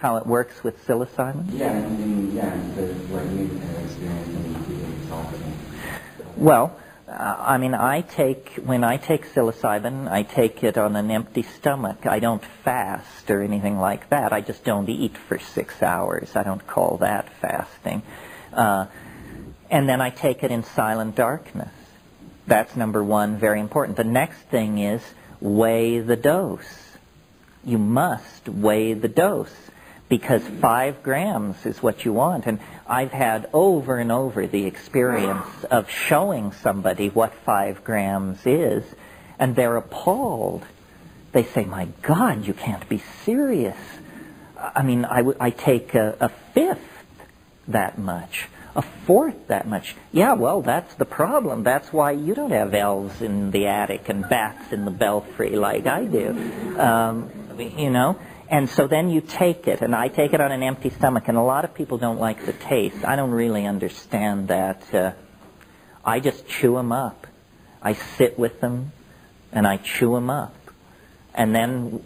how it works with psilocybin? Yeah, what you experience when you do psilocybin. Well, I mean, when I take psilocybin, I take it on an empty stomach. I don't fast or anything like that. I just don't eat for 6 hours. I don't call that fasting. And then I take it in silent darkness. That's number one, very important. The next thing is weigh the dose. You must weigh the dose, because 5 grams is what you want. And I've had over and over the experience of showing somebody what 5 grams is, and they're appalled. They say, my God, you can't be serious. I mean, I take a fifth that much, a fourth that much. Yeah, well, that's the problem. That's why you don't have elves in the attic and bats in the belfry like I do. You know? And so then you take it, and I take it on an empty stomach, and a lot of people don't like the taste. I don't really understand that. I just chew them up. I sit with them, and I chew them up. And then,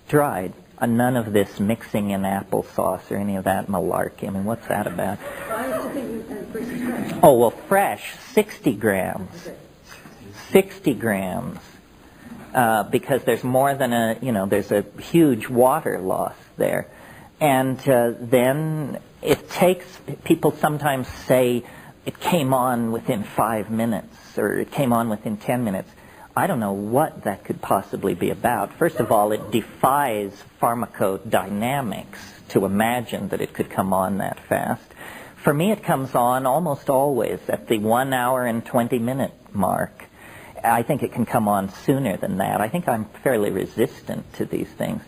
Dried. None of this mixing in applesauce or any of that malarkey. I mean, what's that about? I used to think fresh. Oh, well, fresh, 60 grams. 60 grams. Because there's more than there's a huge water loss there. And then it takes, people sometimes say it came on within 5 minutes or it came on within 10 minutes. I don't know what that could possibly be about. First of all, it defies pharmacodynamics to imagine that it could come on that fast. For me, it comes on almost always at the 1 hour and 20 minute mark. I think it can come on sooner than that. I think I'm fairly resistant to these things.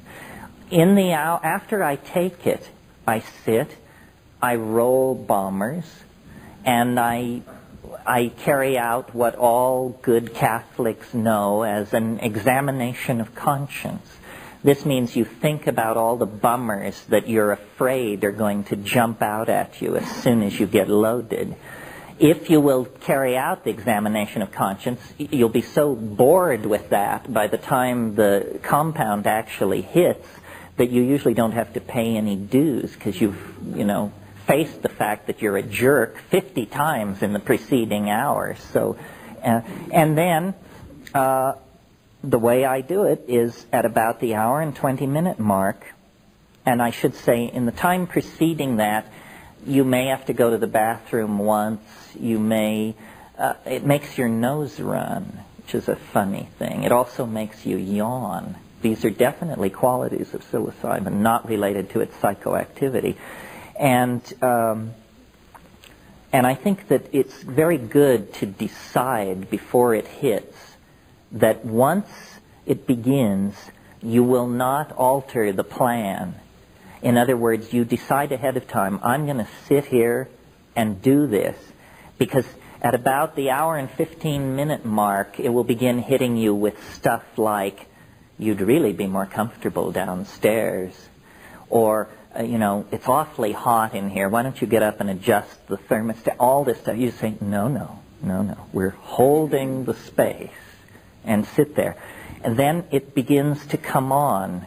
After I take it, I sit, I roll bombers, and I carry out what all good Catholics know as an examination of conscience. This means you think about all the bummers that you're afraid are going to jump out at you as soon as you get loaded. If you will carry out the examination of conscience, you'll be so bored with that by the time the compound actually hits that you usually don't have to pay any dues, because you've, faced the fact that you're a jerk 50 times in the preceding hour. So, and then the way I do it is at about the hour and 20 minute mark, and I should say in the time preceding that, you may have to go to the bathroom once. You may, it makes your nose run, which is a funny thing. It also makes you yawn. These are definitely qualities of psilocybin, not related to its psychoactivity. And I think that it's very good to decide before it hits that once it begins, you will not alter the plan. In other words, you decide ahead of time, I'm going to sit here and do this, because at about the hour and 15 minute mark, it will begin hitting you with stuff like, you'd really be more comfortable downstairs, or, it's awfully hot in here, why don't you get up and adjust the thermostat, all this stuff. You say, no, we're holding the space, and sit there. And then it begins to come on.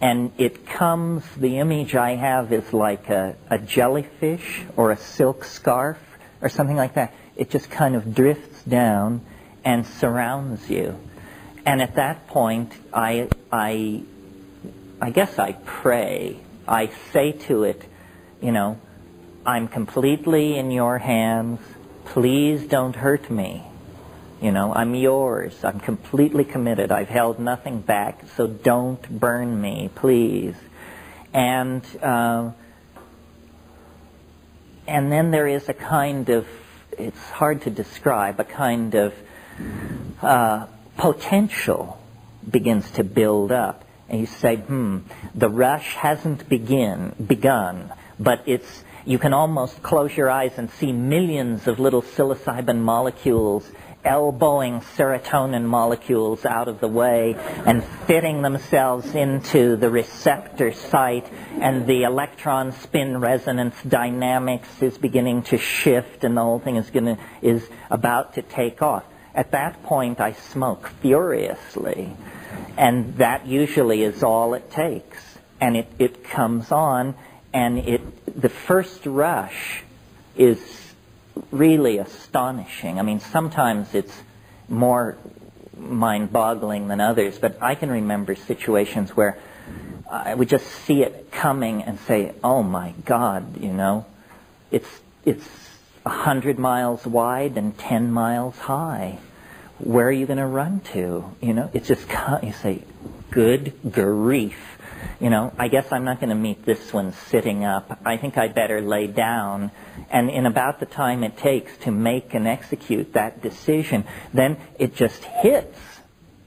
And it comes, the image I have is like a jellyfish or a silk scarf or something like that. It just kind of drifts down and surrounds you. And at that point, I guess I pray. I say to it, I'm completely in your hands. Please don't hurt me. I'm yours. I'm completely committed. I've held nothing back, so don't burn me, please. And then there is a kind of, it's hard to describe, a kind of potential begins to build up. And you say, the rush hasn't begun, but you can almost close your eyes and see millions of little psilocybin molecules elbowing serotonin molecules out of the way and fitting themselves into the receptor site, and the electron spin resonance dynamics is beginning to shift, and the whole thing is about to take off. At that point, I smoke furiously, and that usually is all it takes. and it comes on, and the first rush is really astonishing. I mean, sometimes it's more mind-boggling than others, but I can remember situations where I would just see it coming and say, oh my God, you know, it's 100 miles wide and 10 miles high. Where are you going to run to? You know, it's just, you say, good grief. You know, I guess I'm not going to meet this one sitting up. I think I better lay down. And in about the time it takes to make and execute that decision, then it just hits.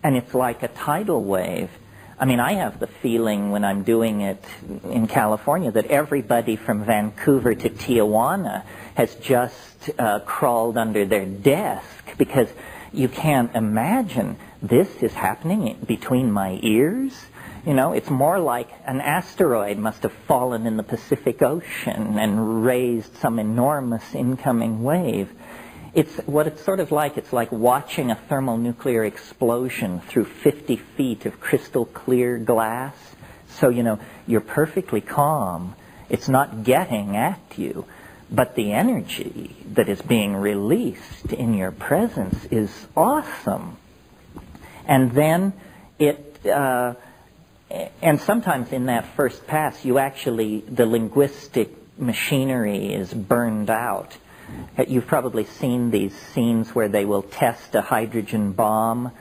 And it's like a tidal wave. I mean, I have the feeling when I'm doing it in California that everybody from Vancouver to Tijuana has just crawled under their desk, because you can't imagine this is happening between my ears. You know, it's more like an asteroid must have fallen in the Pacific Ocean and raised some enormous incoming wave. It's what it's sort of like. It's like watching a thermonuclear explosion through 50 feet of crystal clear glass. So, you know, you're perfectly calm. It's not getting at you. But the energy that is being released in your presence is awesome. And then and sometimes in that first pass, the linguistic machinery is burned out. You've probably seen these scenes where they will test a hydrogen bomb,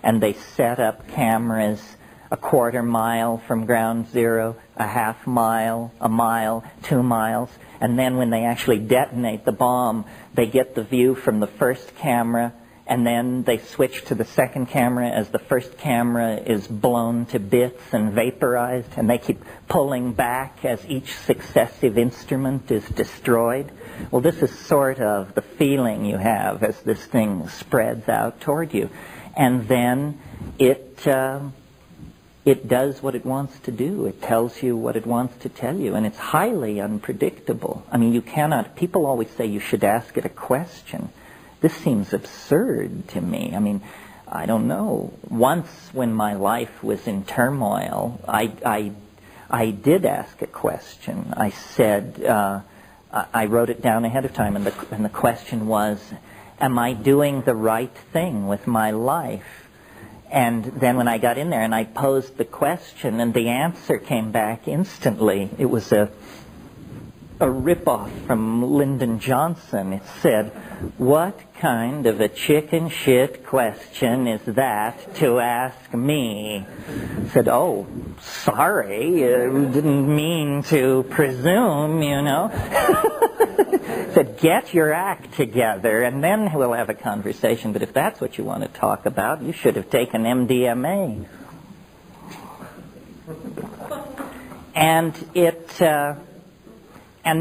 and they set up cameras a quarter mile from ground zero, a half mile, a mile, 2 miles, and then when they actually detonate the bomb, they get the view from the first camera, and then they switch to the second camera as the first camera is blown to bits and vaporized, and they keep pulling back as each successive instrument is destroyed. Well, this is sort of the feeling you have as this thing spreads out toward you. And then it does what it wants to do. It tells you what it wants to tell you, and it's highly unpredictable. I mean, you cannot, people always say you should ask it a question. This seems absurd to me. I mean, I don't know. Once when my life was in turmoil, I did ask a question. I said, I wrote it down ahead of time, and the question was, am I doing the right thing with my life? And then when I got in there and I posed the question, and the answer came back instantly. It was a rip-off from Lyndon Johnson. It said, what kind of a chicken shit question is that to ask me? I said, oh, sorry, didn't mean to presume, you know. Said, get your act together, and then we'll have a conversation. But if that's what you want to talk about, you should have taken MDMA. And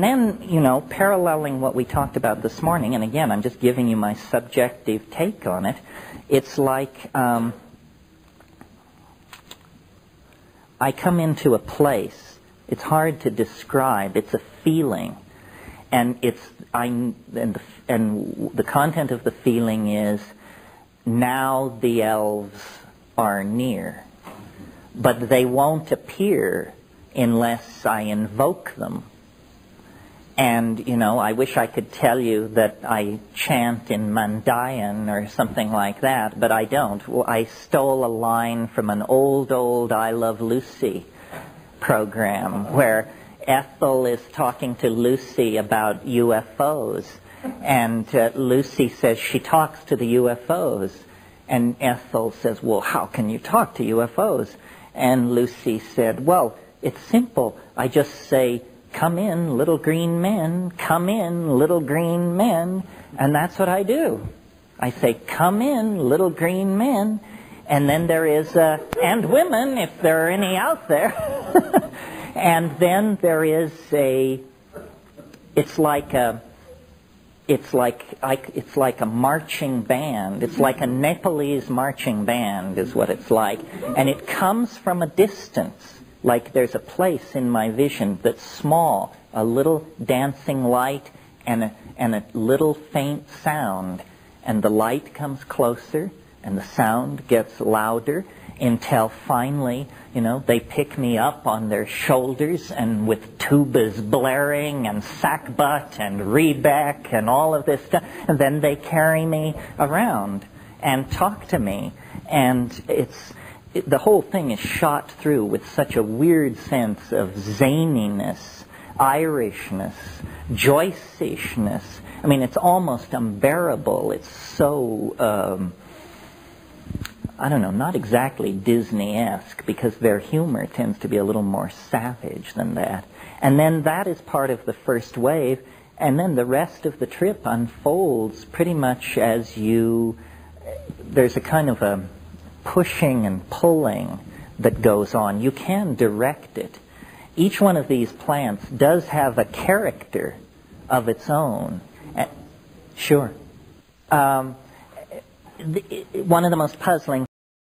then, you know, paralleling what we talked about this morning, and again, I'm just giving you my subjective take on it, it's like I come into a place. It's hard to describe. It's a feeling. And the content of the feeling is, now the elves are near. But they won't appear unless I invoke them. And, you know, I wish I could tell you that I chant in Mandayan or something like that, but I don't. Well, I stole a line from an old I Love Lucy program where Ethel is talking to Lucy about UFOs, and Lucy says she talks to the UFOs, and Ethel says, well, how can you talk to UFOs? And Lucy said, well, it's simple. I just say, come in, little green men, come in, little green men, and that's what I do. I say, come in, little green men, and then there is, and women, if there are any out there. And then there is it's like a marching band. It's like a Nepalese marching band is what it's like. And it comes from a distance. Like there's a place in my vision that's small, a little dancing light and a little faint sound. And the light comes closer and the sound gets louder. until finally, they pick me up on their shoulders and with tubas blaring and sackbut and reedback and all of this stuff, and then they carry me around and talk to me, and the whole thing is shot through with such a weird sense of zaniness, Irishness, Joyce-ishness. I mean, it's almost unbearable. It's so, I don't know, not exactly Disney-esque, because their humor tends to be a little more savage than that. And then that is part of the first wave, and then the rest of the trip unfolds pretty much as there's a kind of a pushing and pulling that goes on. You can direct it. Each one of these plants does have a character of its own. Sure. One of the most puzzling